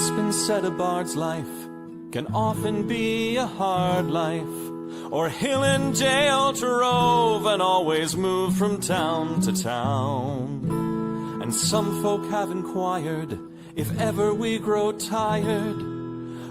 It's been said a bard's life can often be a hard life, or hill and dale to rove and always move from town to town. And some folk have inquired if ever we grow tired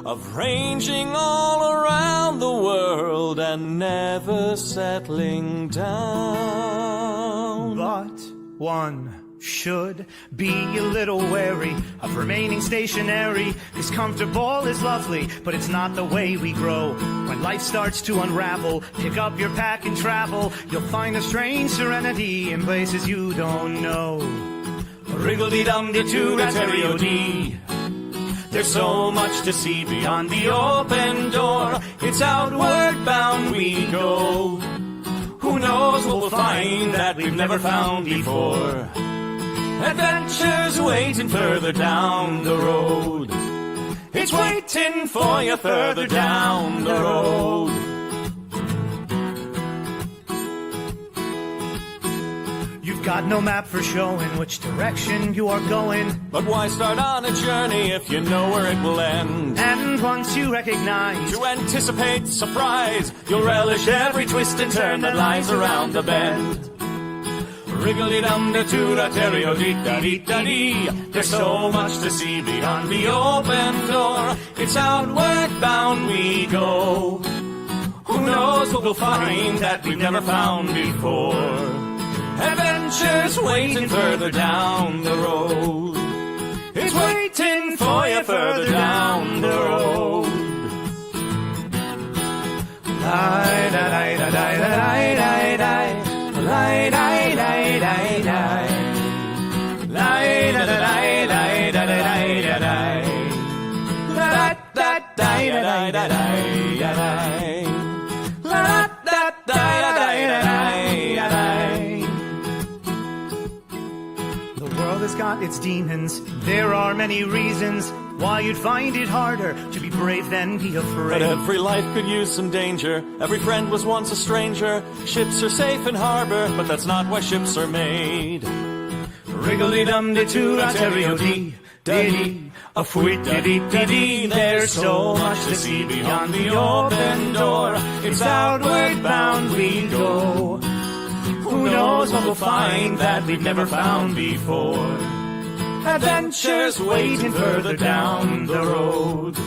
of ranging all around the world and never settling down. But one should be a little wary of remaining stationary, 'cause comfortable is lovely, but it's not the way we grow. When life starts to unravel, pick up your pack and travel. You'll find a strange serenity in places you don't know. Wriggle-dee-dum-dee-doo-rat-terry-o-dee. There's so much to see beyond the open door. It's outward bound we go. Who knows what we'll find that we've never found before. Adventures waiting further down the road. It's waiting for you further down the road. You've got no map for showing which direction you are going. But why start on a journey if you know where it will end? And once you recognize, to anticipate surprise, you'll relish every twist and turn that lies around the bend. Wriggle-dee-dum-dee-doo-rat-terry-o-dee-da-dee-da-dee. There's so much to see beyond the open door. It's outward bound we go. Who knows what we'll find that we've never found before. Adventures waiting further down the road. It's waiting for you further down the road. Lie-da-lie-da-lie-da-lie-da-lie. Lie-da-lie-da-lie-da-lie. Lie-da-da-lie-da-lie-da-lie-da-lie. La-da-da-lie-da-lie-da-lie. La-da-da-lie-da-lie-da-lie. The world has got its demons. There are many reasons why you'd find it harder to be brave than be afraid. But every life could use some danger. Every friend was once a stranger. Ships are safe in harbor, but that's not why ships are made. Wriggle-dee-dum-dee-doo-rat-terry-o-dee. Dee-dee, a fwit-dee-dee-dee-dee. There's so much to see beyond the open door. It's outward bound we go. Who knows what we'll find that we've never found before. Adventures waiting further down the road.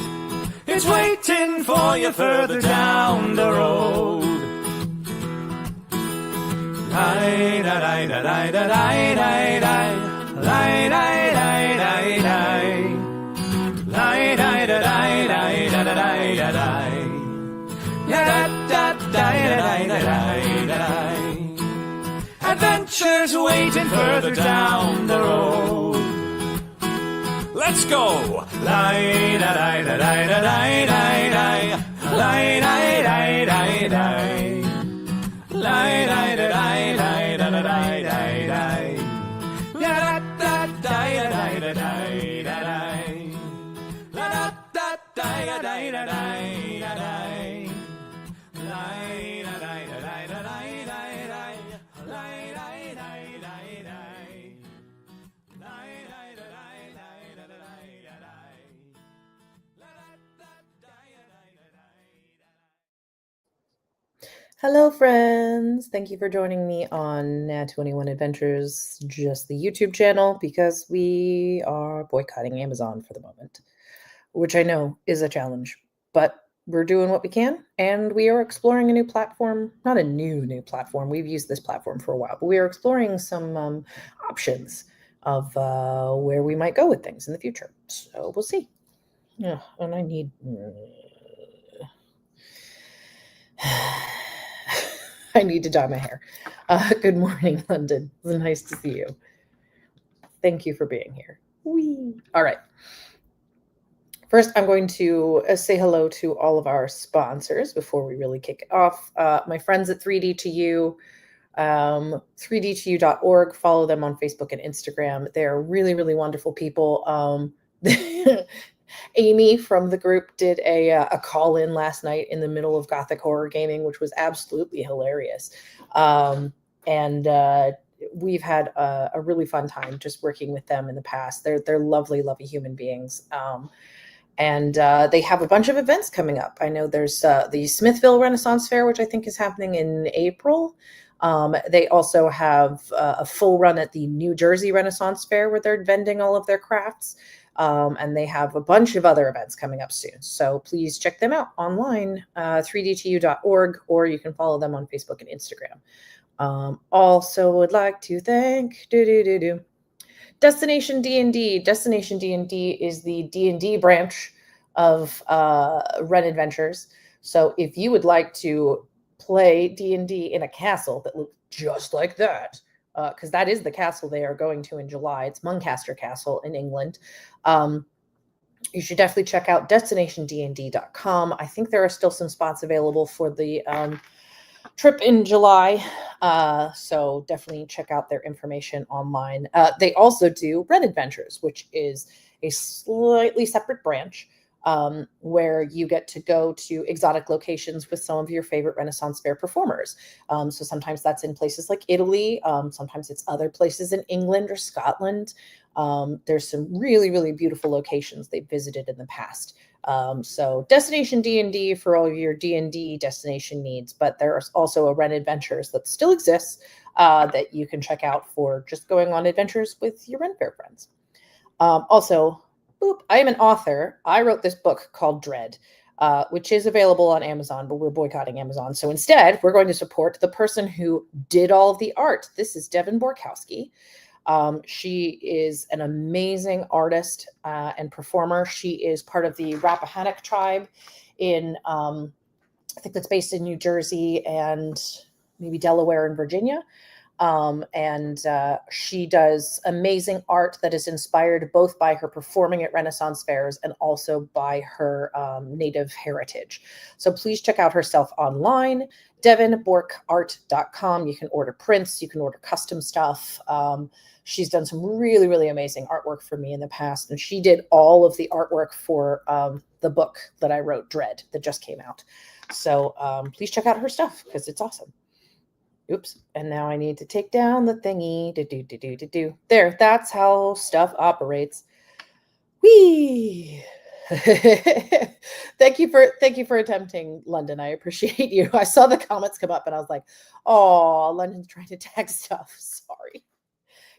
It's waiting for you further down the road. Lie-da-lie-da-lie-da-lie-da-lie. Lie-da-lie-da-lie-da-lie. Lie-da-da-lie-da-lie-da-lie. Ya-da-da-da-da-lie-da-lie. Adventures waiting further down the road. Let's go! Lie-da-lie-da-lie-da-lie-da-lie. Lie-da-lie-da-lie-da-lie. Lie-da-lie-da-lie-da-lie-da-lie. Ya-da-da-da-da-lie-da-lie. La-da-da-da-da-lie-da-lie. Hello, friends. Thank you for joining me on Nat 21 Adventures, just the YouTube channel, because we are boycotting Amazon for the moment, which I know is a challenge, but we're doing what we can, and we are exploring a new platform. Not a new platform. We've used this platform for a while, but we are exploring some options of where we might go with things in the future. So we'll see. Yeah, and I need... I need to dye my hair. Good morning, London. It's nice to see you. Thank you for being here. Whee! All right. First, I'm going to say hello to all of our sponsors before we really kick it off. My friends at 3D2U, 3D2U.org. Follow them on Facebook and Instagram. They're really, really wonderful people. Amy from the group did a call-in last night in the middle of Gothic horror gaming, which was absolutely hilarious. And we've had a really fun time just working with them in the past. They're lovely, lovely human beings. And they have a bunch of events coming up. I know there's the Smithville Renaissance Fair, which I think is happening in April. They also have a full run at the New Jersey Renaissance Fair where they're vending all of their crafts. And they have a bunch of other events coming up soon. So please check them out online, 3dtu.org, or you can follow them on Facebook and Instagram. Also would like to thank Destination D&D. Destination D&D is the D&D branch of Ren Adventures. So if you would like to play D&D in a castle that looks just like that, because that is the castle they are going to in July. It's Muncaster Castle in England. You should definitely check out destinationdnd.com. I think there are still some spots available for the trip in July. So definitely check out their information online. They also do Ren Adventures, which is a slightly separate branch where you get to go to exotic locations with some of your favorite Renaissance Fair performers. So sometimes that's in places like Italy. Sometimes it's other places in England or Scotland. There's some really, really beautiful locations they've visited in the past. So Destination D&D for all of your D&D destination needs, but there's also a Ren Adventures that still exists that you can check out for just going on adventures with your Ren Fair friends. Also, I am an author. I wrote this book called Dread, which is available on Amazon, but we're boycotting Amazon. So instead, we're going to support the person who did all of the art. This is Devin Borkowski. She is an amazing artist and performer. She is part of the Rappahannock tribe in, I think that's based in New Jersey and maybe Delaware and Virginia. She does amazing art that is inspired both by her performing at Renaissance fairs and also by her native heritage. So please check out her stuff online, devinborkart.com. You can order prints, you can order custom stuff. She's done some really, really amazing artwork for me in the past, and she did all of the artwork for the book that I wrote, Dread, that just came out. So please check out her stuff because it's awesome. Oops. And now I need to take down the thingy. There, that's how stuff operates. Whee! Thank you for attempting, London. I appreciate you. I saw the comments come up and I was like, oh, London's trying to tag stuff. Sorry.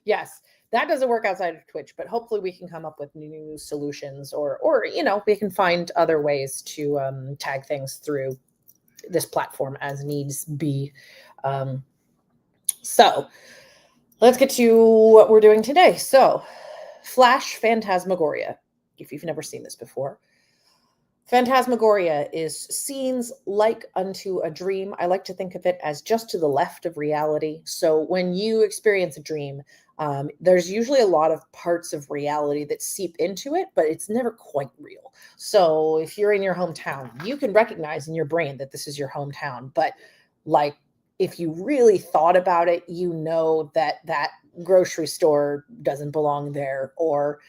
Yes, that doesn't work outside of Twitch, but hopefully we can come up with new solutions or we can find other ways to tag things through this platform as needs be. So let's get to what we're doing today. So Flash Phantasmagoria, if you've never seen this before. Phantasmagoria is scenes like unto a dream. I like to think of it as just to the left of reality. So when you experience a dream, there's usually a lot of parts of reality that seep into it, but it's never quite real. So if you're in your hometown, you can recognize in your brain that this is your hometown, but like if you really thought about it, you know that that grocery store doesn't belong there, or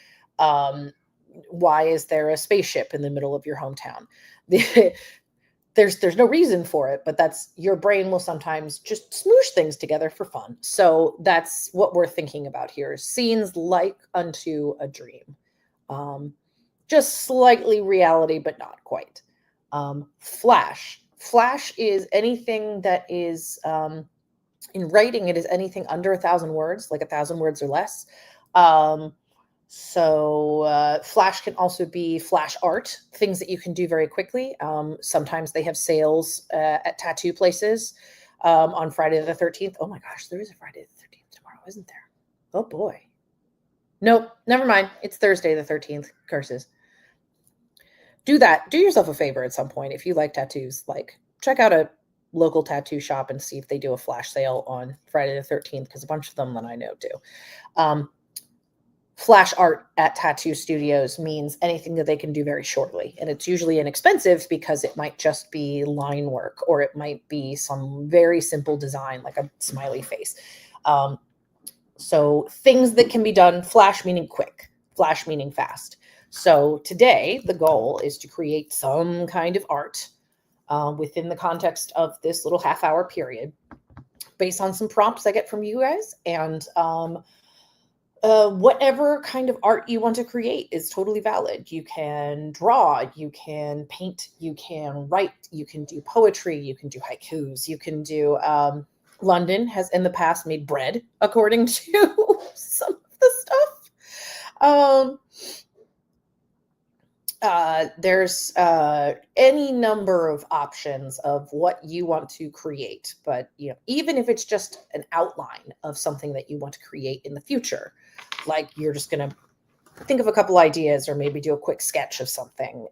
why is there a spaceship in the middle of your hometown? There's no reason for it, but that's your brain will sometimes just smoosh things together for fun. So that's what we're thinking about here. Scenes like unto a dream. Just slightly reality, but not quite. Flash. Flash is anything that is, in writing, it is anything under 1,000 words, like 1,000 words or less. Flash can also be flash art, things that you can do very quickly. Sometimes they have sales at tattoo places on Friday the 13th. Oh my gosh, there is a Friday the 13th tomorrow, isn't there? Oh boy. Nope, never mind. It's Thursday the 13th. Curses. Do that. Do yourself a favor at some point if you like tattoos. Like, check out a local tattoo shop and see if they do a flash sale on Friday the 13th, because a bunch of them that I know do. Flash art at tattoo studios means anything that they can do very shortly. And it's usually inexpensive because it might just be line work, or it might be some very simple design like a smiley face. So things that can be done, flash meaning quick, flash meaning fast. So today, the goal is to create some kind of art within the context of this little half-hour period based on some prompts I get from you guys. And whatever kind of art you want to create is totally valid. You can draw, you can paint, you can write, you can do poetry, you can do haikus, you can do. London has in the past made bread, according to some of the stuff. There's any number of options of what you want to create, but even if it's just an outline of something that you want to create in the future, like you're just going to think of a couple ideas or maybe do a quick sketch of something,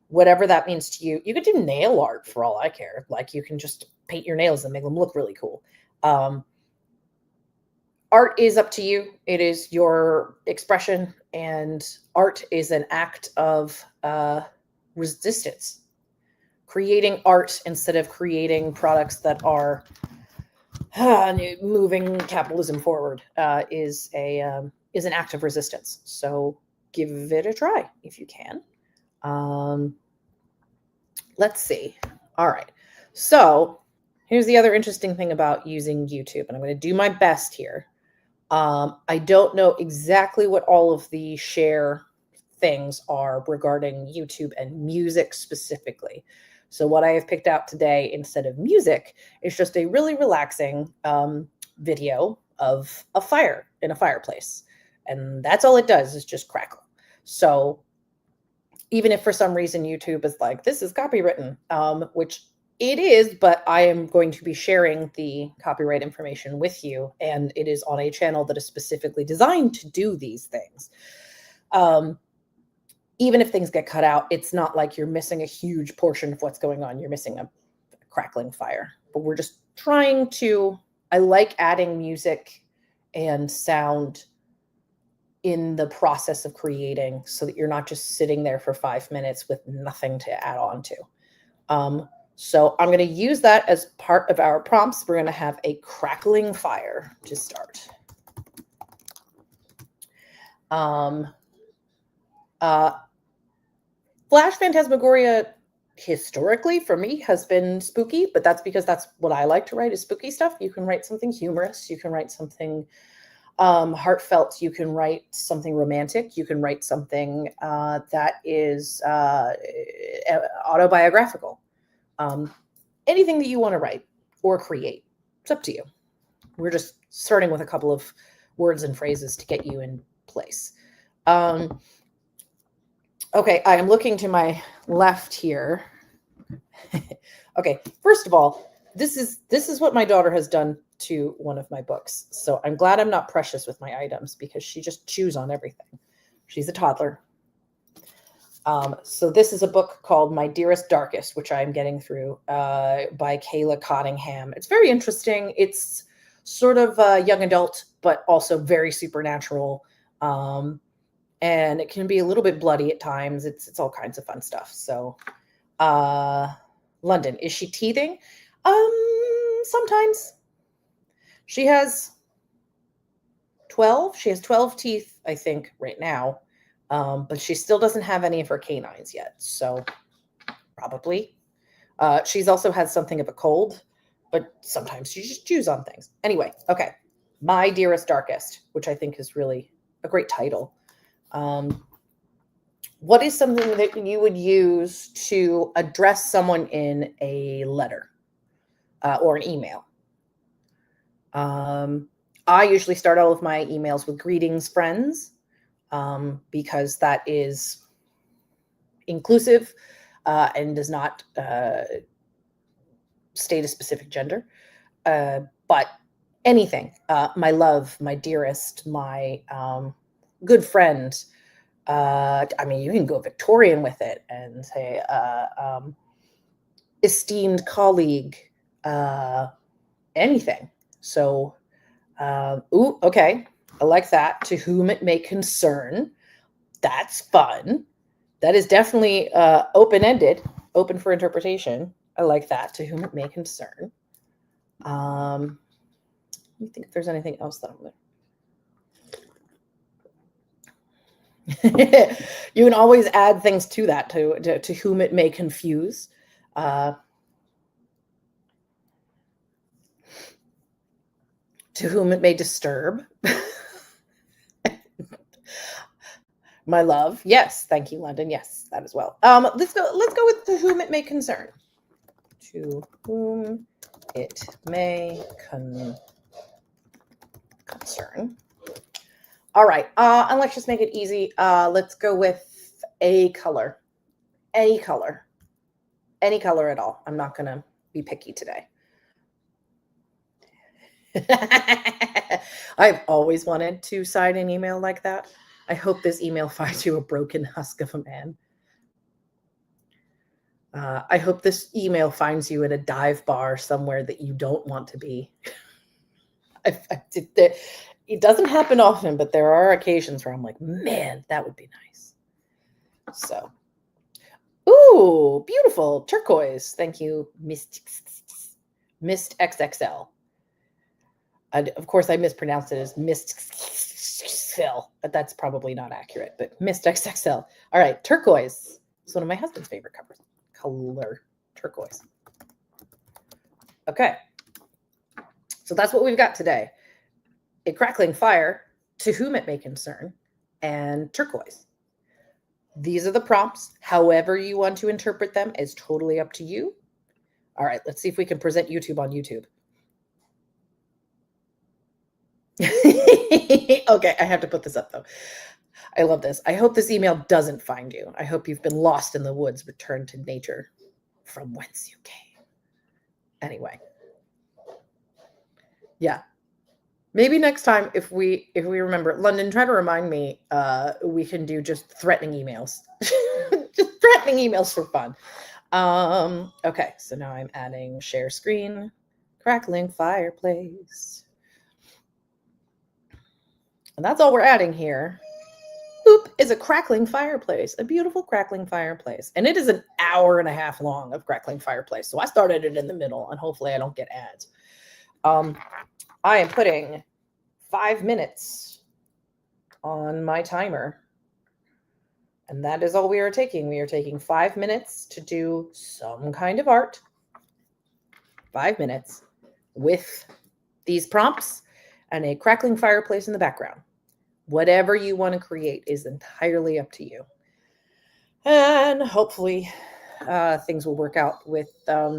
whatever that means to you. You could do nail art for all I care. Like you can just paint your nails and make them look really cool. Art is up to you. It is your expression, and art is an act of resistance. Creating art instead of creating products that are moving capitalism forward is an act of resistance. So give it a try if you can. Let's see. All right. So here's the other interesting thing about using YouTube, and I'm going to do my best here. I don't know exactly what all of the share things are regarding YouTube and music specifically. So what I have picked out today instead of music is just a really relaxing video of a fire in a fireplace. And that's all it does is just crackle. So even if for some reason YouTube is like, this is copywritten, which it is, but I am going to be sharing the copyright information with you, and it is on a channel that is specifically designed to do these things. Even if things get cut out, it's not like you're missing a huge portion of what's going on. You're missing a crackling fire. But we're just trying to, I like adding music and sound in the process of creating so that you're not just sitting there for 5 minutes with nothing to add on to. So I'm going to use that as part of our prompts. We're going to have a crackling fire to start. Flash Phantasmagoria historically for me has been spooky, but that's because that's what I like to write is spooky stuff. You can write something humorous. You can write something heartfelt. You can write something romantic. You can write something that is autobiographical. Anything that you want to write or create, it's up to you. We're just starting with a couple of words and phrases to get you in place. Okay, I am looking to my left here. Okay, first of all, this is what my daughter has done to one of my books. So I'm glad I'm not precious with my items because she just chews on everything. She's a toddler. So this is a book called My Dearest Darkest, which I'm getting through by Kayla Cottingham. It's very interesting. It's sort of young adult, but also very supernatural. And it can be a little bit bloody at times. It's all kinds of fun stuff. So London, is she teething? Sometimes. She has 12. She has 12 teeth, I think, right now. But she still doesn't have any of her canines yet. So probably. She's also had something of a cold, but sometimes she just chews on things. Anyway, okay. My Dearest Darkest, which I think is really a great title. What is something that you would use to address someone in a letter or an email? I usually start all of my emails with greetings, friends, because that is inclusive and does not state a specific gender. But anything, my love, my dearest, my good friend. I mean, you can go Victorian with it and say esteemed colleague, anything. So, okay. I like that. To whom it may concern. That's fun. That is definitely open-ended, open for interpretation. I like that. To whom it may concern. Let me think if there's anything else that I'm going You can always add things to that, to whom it may confuse. To whom it may disturb. My love. Yes. Thank you, London. Yes, that as well. Let's go with to whom it may concern. To whom it may concern. All right. And let's just make it easy. Let's go with a color. Any color. Any color at all. I'm not gonna be picky today. I've always wanted to sign an email like that. I hope this email finds you a broken husk of a man. I hope this email finds you in a dive bar somewhere that you don't want to be. It doesn't happen often, but there are occasions where I'm like, man, that would be nice. So, ooh, beautiful turquoise. Thank you, Mist XXL. Of course, I mispronounced it as Mist XXL, but that's probably not accurate. But Mist XXL. All right, turquoise. It's one of my husband's favorite color, turquoise. Okay, so that's what we've got today. A crackling fire, to whom it may concern, and turquoise. These are the prompts. However you want to interpret them is totally up to you. All right, let's see if we can present YouTube on YouTube. Okay, I have to put this up though. I love this. I hope this email doesn't find you. I hope you've been lost in the woods, returned to nature from whence you came. Anyway. Yeah. Maybe next time if we remember, London, try to remind me we can do just threatening emails. Just threatening emails for fun. Okay, so now I'm adding share screen, crackling fireplace. And that's all we're adding here. Boop is a crackling fireplace, a beautiful crackling fireplace. And it is an hour and a half long of crackling fireplace. So I started it in the middle and hopefully I don't get ads. I am putting 5 minutes on my timer. And that is all we are taking. We are taking 5 minutes to do some kind of art. 5 minutes with these prompts and a crackling fireplace in the background. Whatever you want to create is entirely up to you. And hopefully things will work out with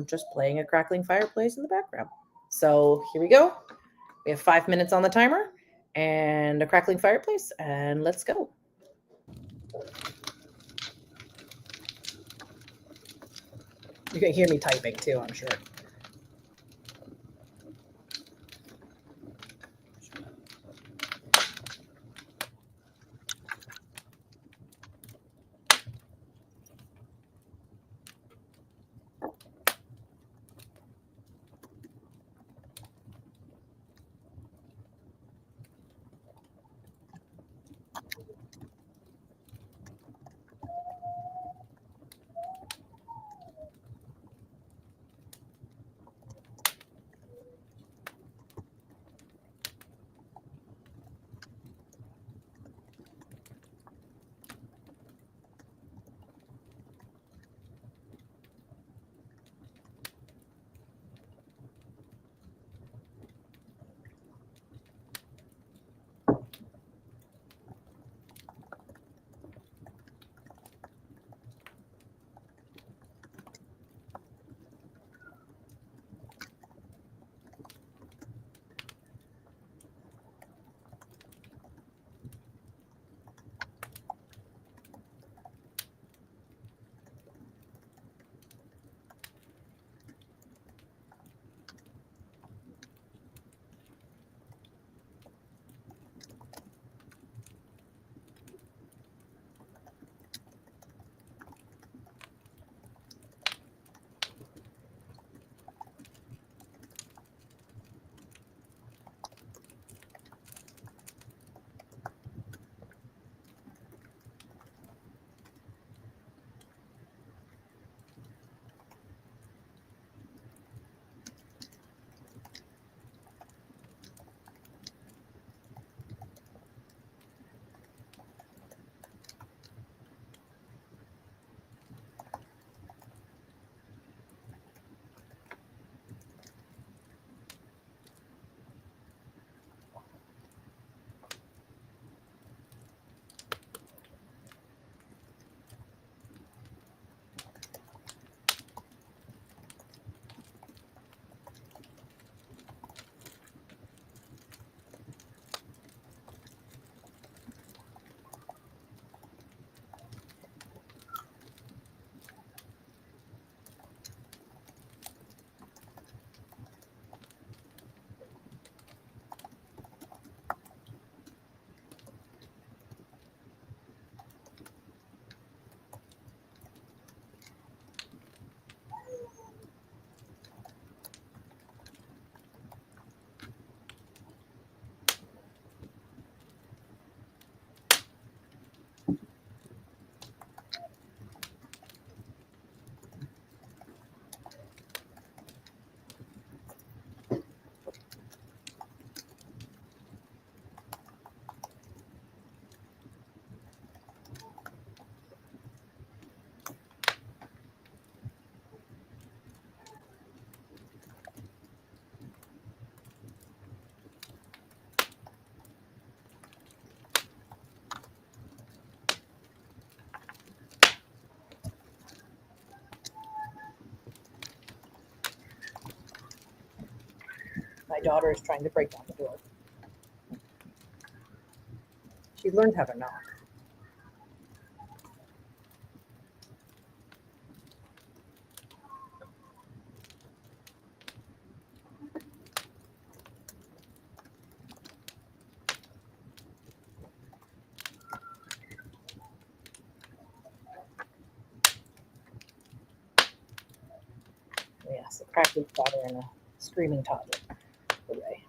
just playing a crackling fireplace in the background. So here we go. We have 5 minutes on the timer and a crackling fireplace, and let's go. You can hear me typing too, I'm sure. My daughter is trying to break down the door. She learned how to knock. Yes, a crackling father and a screaming toddler. Hooray.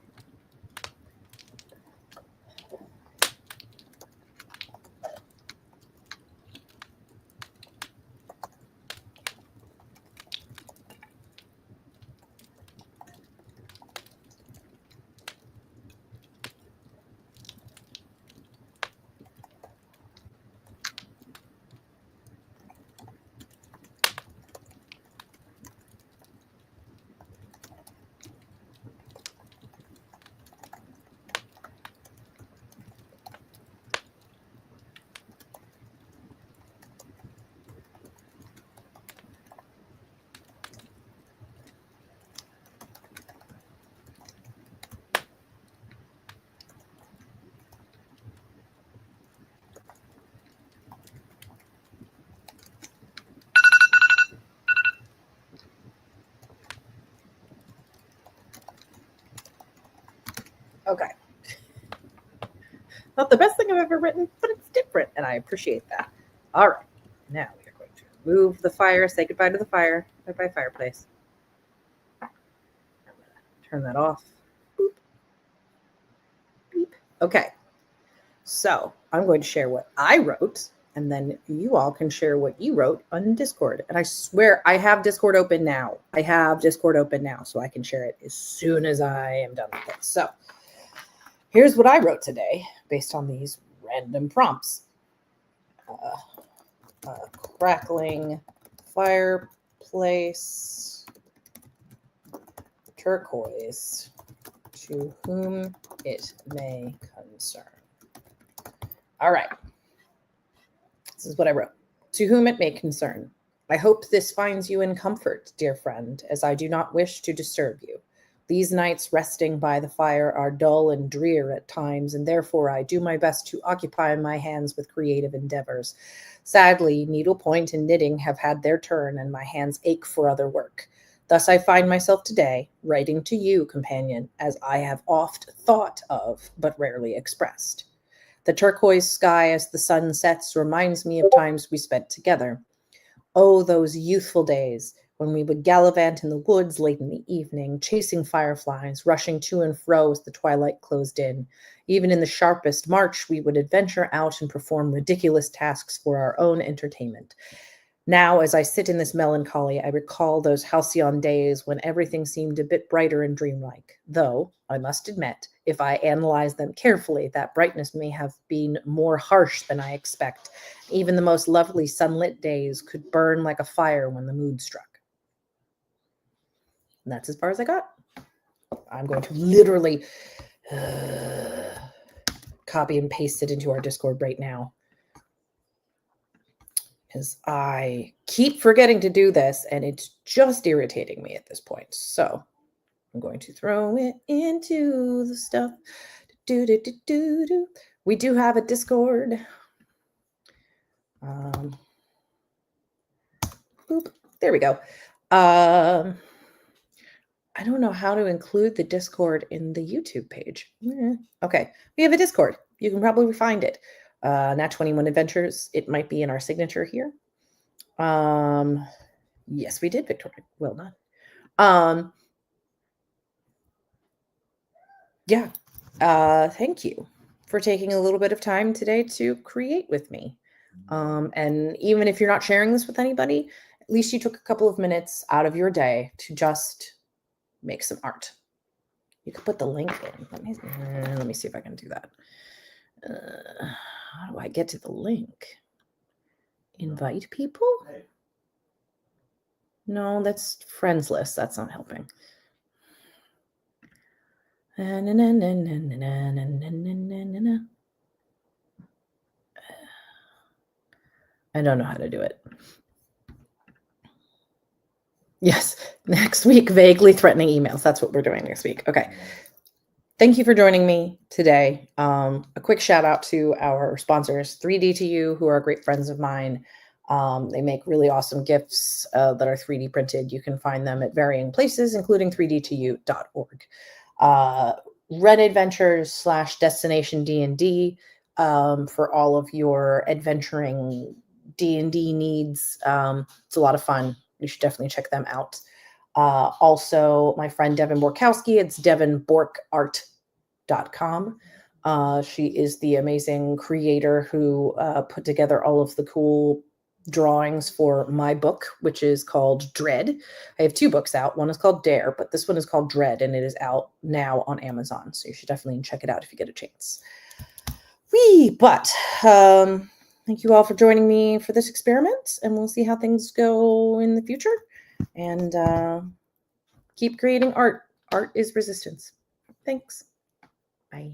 Okay. Not the best thing I've ever written, but it's different, and I appreciate that. All right. Now we are going to remove the fire, say goodbye to the fire. Bye-bye, fireplace. Turn that off. Boop. Beep. Okay. So I'm going to share what I wrote, and then you all can share what you wrote on Discord. And I swear I have Discord open now. So I can share it as soon as I am done with it. So here's what I wrote today based on these random prompts. Crackling fireplace, turquoise, to whom it may concern. All right. This is what I wrote. To whom it may concern. I hope this finds you in comfort, dear friend, as I do not wish to disturb you. These nights resting by the fire are dull and drear at times, and therefore I do my best to occupy my hands with creative endeavors. Sadly, needlepoint and knitting have had their turn, and my hands ache for other work. Thus I find myself today writing to you, companion, as I have oft thought of, but rarely expressed. The turquoise sky as the sun sets reminds me of times we spent together. Oh, those youthful days when we would gallivant in the woods late in the evening, chasing fireflies, rushing to and fro as the twilight closed in. Even in the sharpest March, we would adventure out and perform ridiculous tasks for our own entertainment. Now, as I sit in this melancholy, I recall those halcyon days when everything seemed a bit brighter and dreamlike, though, I must admit, if I analyze them carefully, that brightness may have been more harsh than I expect. Even the most lovely sunlit days could burn like a fire when the mood struck. And that's as far as I got. I'm going to literally copy and paste it into our Discord right now, because I keep forgetting to do this, and it's just irritating me at this point. So I'm going to throw it into the stuff. We do have a Discord. Boop. There we go. I don't know how to include the Discord in the YouTube page. Okay, we have a Discord. You can probably find it. Nat 21 Adventures. It might be in our signature here. Yes, we did, Victoria. Well done. Yeah. Thank you for taking a little bit of time today to create with me. And even if you're not sharing this with anybody, at least you took a couple of minutes out of your day to just make some art. You could put the link in. Let me see if I can do that. How do I get to the link? Invite people? No, that's friends list. That's not helping. I don't know how to do it. Yes, next week, vaguely threatening emails. That's what we're doing next week. Okay. Thank you for joining me today. A quick shout out to our sponsors, 3D2U, who are great friends of mine. They make really awesome gifts that are 3D printed. You can find them at varying places, including 3d2u.org. Red Adventures / Destination D&D for all of your adventuring D&D needs. It's a lot of fun. You should definitely check them out. Also, my friend Devin Borkowski, it's devinborkart.com. She is the amazing creator who put together all of the cool drawings for my book, which is called Dread. I have 2 books out. One is called Dare, but this one is called Dread, and it is out now on Amazon. So you should definitely check it out if you get a chance. But thank you all for joining me for this experiment, and we'll see how things go in the future. And keep creating art. Art is resistance. Thanks. Bye.